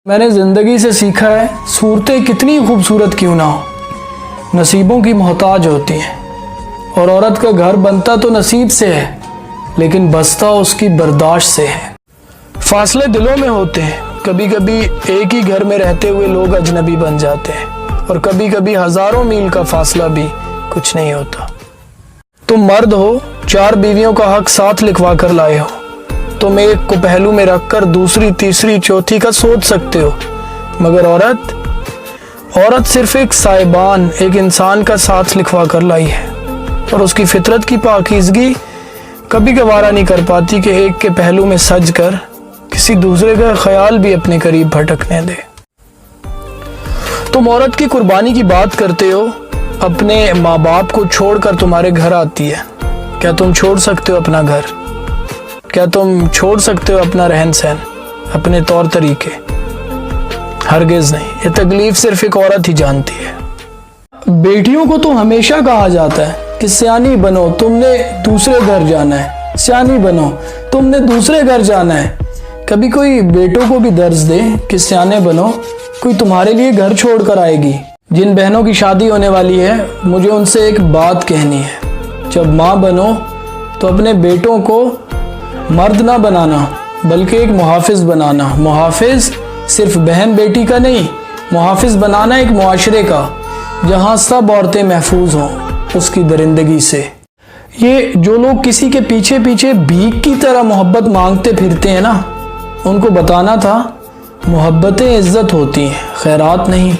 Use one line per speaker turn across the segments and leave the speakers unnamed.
میں نے زندگی سے سیکھا ہے صورتیں کتنی خوبصورت کیوں نہ ہو نصیبوں کی محتاج ہوتی ہیں، اور عورت کا گھر بنتا تو نصیب سے ہے لیکن بستا اس کی برداشت سے ہے۔ فاصلے دلوں میں ہوتے ہیں، کبھی کبھی ایک ہی گھر میں رہتے ہوئے لوگ اجنبی بن جاتے ہیں، اور کبھی کبھی ہزاروں میل کا فاصلہ بھی کچھ نہیں ہوتا۔ تم مرد ہو، 4 بیویوں کا حق ساتھ لکھوا کر لائے ہو، تم ایک کو پہلو میں رکھ کر دوسری تیسری چوتھی کا سوچ سکتے ہو، مگر عورت صرف ایک سائبان، ایک انسان کا ساتھ لکھوا کر لائی ہے، اور اس کی فطرت کی پاکیزگی کبھی گوارا نہیں کر پاتی کہ ایک کے پہلو میں سج کر کسی دوسرے کا خیال بھی اپنے قریب بھٹکنے دے۔ تم عورت کی قربانی کی بات کرتے ہو، اپنے ماں باپ کو چھوڑ کر تمہارے گھر آتی ہے، کیا تم چھوڑ سکتے ہو اپنا گھر؟ کیا تم چھوڑ سکتے ہو اپنا رہن سہن، اپنے طور طریقے؟ ہرگز نہیں، یہ تکلیف صرف ایک عورت ہی جانتی ہے۔ بیٹیوں کو تو ہمیشہ کہا جاتا ہے کہ سیانی بنو، تم نے دوسرے گھر جانا ہے، سیانی بنو، تم نے دوسرے گھر جانا ہے۔ کبھی کوئی بیٹوں کو بھی درس دے کہ سیانے بنو، کوئی تمہارے لیے گھر چھوڑ کر آئے گی۔ جن بہنوں کی شادی ہونے والی ہے، مجھے ان سے ایک بات کہنی ہے، جب ماں بنو تو اپنے بیٹوں کو مرد نہ بنانا بلکہ ایک محافظ بنانا۔ محافظ صرف بہن بیٹی کا نہیں، محافظ بنانا ایک معاشرے کا، جہاں سب عورتیں محفوظ ہوں اس کی درندگی سے۔ یہ جو لوگ کسی کے پیچھے پیچھے بھیک کی طرح محبت مانگتے پھرتے ہیں نا، ان کو بتانا تھا محبتیں عزت ہوتی ہیں، خیرات نہیں۔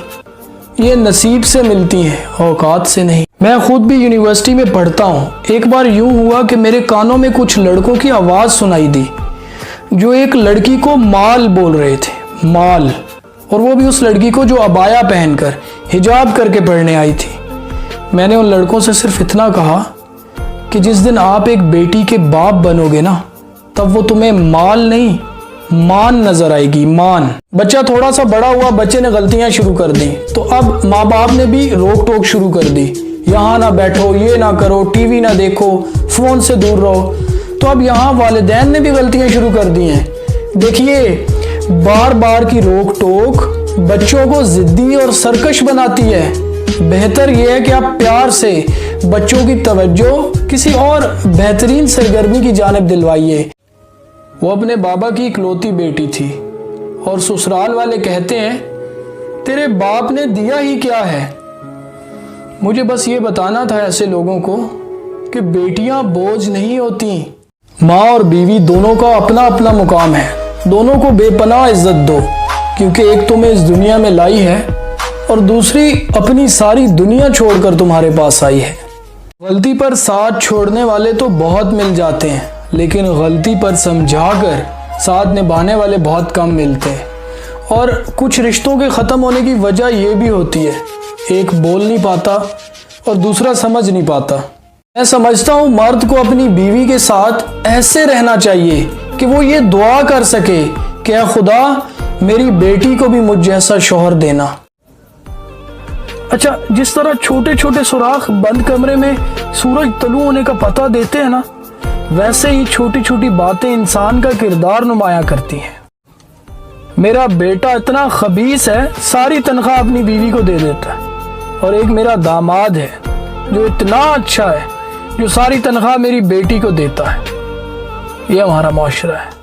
یہ نصیب سے ملتی ہیں، اوقات سے نہیں۔ میں خود بھی یونیورسٹی میں پڑھتا ہوں، ایک بار یوں ہوا کہ میرے کانوں میں کچھ لڑکوں کی آواز سنائی دی جو ایک لڑکی کو مال بول رہے تھے، مال، اور وہ بھی اس لڑکی کو جو عبایا پہن کر حجاب کر کے پڑھنے آئی تھی۔ میں نے ان لڑکوں سے صرف اتنا کہا کہ جس دن آپ ایک بیٹی کے باپ بنو گے نا، تب وہ تمہیں مال نہیں مان نظر آئے گی، مان۔ بچہ تھوڑا سا بڑا ہوا، بچے نے غلطیاں شروع کر دیں تو اب ماں باپ نے بھی روک ٹوک شروع کر دی، یہاں نہ بیٹھو، یہ نہ کرو، ٹی وی نہ دیکھو، فون سے دور رہو۔ تو اب یہاں والدین نے بھی غلطیاں شروع کر دی ہیں۔ دیکھیے، بار بار کی روک ٹوک بچوں کو ضدی اور سرکش بناتی ہے۔ بہتر یہ ہے کہ آپ پیار سے بچوں کی توجہ کسی اور بہترین سرگرمی کی جانب دلوائیے۔ وہ اپنے بابا کی اکلوتی بیٹی تھی، اور سسرال والے کہتے ہیں تیرے باپ نے دیا ہی کیا ہے۔ مجھے بس یہ بتانا تھا ایسے لوگوں کو کہ بیٹیاں بوجھ نہیں ہوتی، ماں اور بیوی دونوں کا اپنا اپنا مقام ہے، دونوں کو بے پناہ عزت دو، کیونکہ ایک تمہیں اس دنیا میں لائی ہے اور دوسری اپنی ساری دنیا چھوڑ کر تمہارے پاس آئی ہے۔ غلطی پر ساتھ چھوڑنے والے تو بہت مل جاتے ہیں، لیکن غلطی پر سمجھا کر ساتھ نبھانے والے بہت کم ملتے ہیں، اور کچھ رشتوں کے ختم ہونے کی وجہ یہ بھی ہوتی ہے، ایک بول نہیں پاتا اور دوسرا سمجھ نہیں پاتا۔ میں سمجھتا ہوں مرد کو اپنی بیوی کے ساتھ ایسے رہنا چاہیے کہ وہ یہ دعا کر سکے کہ اے خدا میری بیٹی کو بھی مجھ جیسا شوہر دینا۔ اچھا، جس طرح چھوٹے چھوٹے سوراخ بند کمرے میں سورج طلوع ہونے کا پتہ دیتے ہیں نا، ویسے ہی چھوٹی چھوٹی باتیں انسان کا کردار نمایاں کرتی ہیں۔ میرا بیٹا اتنا خبیث ہے، ساری تنخواہ اپنی بیوی کو دے دیتا ہے، اور ایک میرا داماد ہے جو اتنا اچھا ہے، جو ساری تنخواہ میری بیٹی کو دیتا ہے۔ یہ ہمارا معاشرہ ہے۔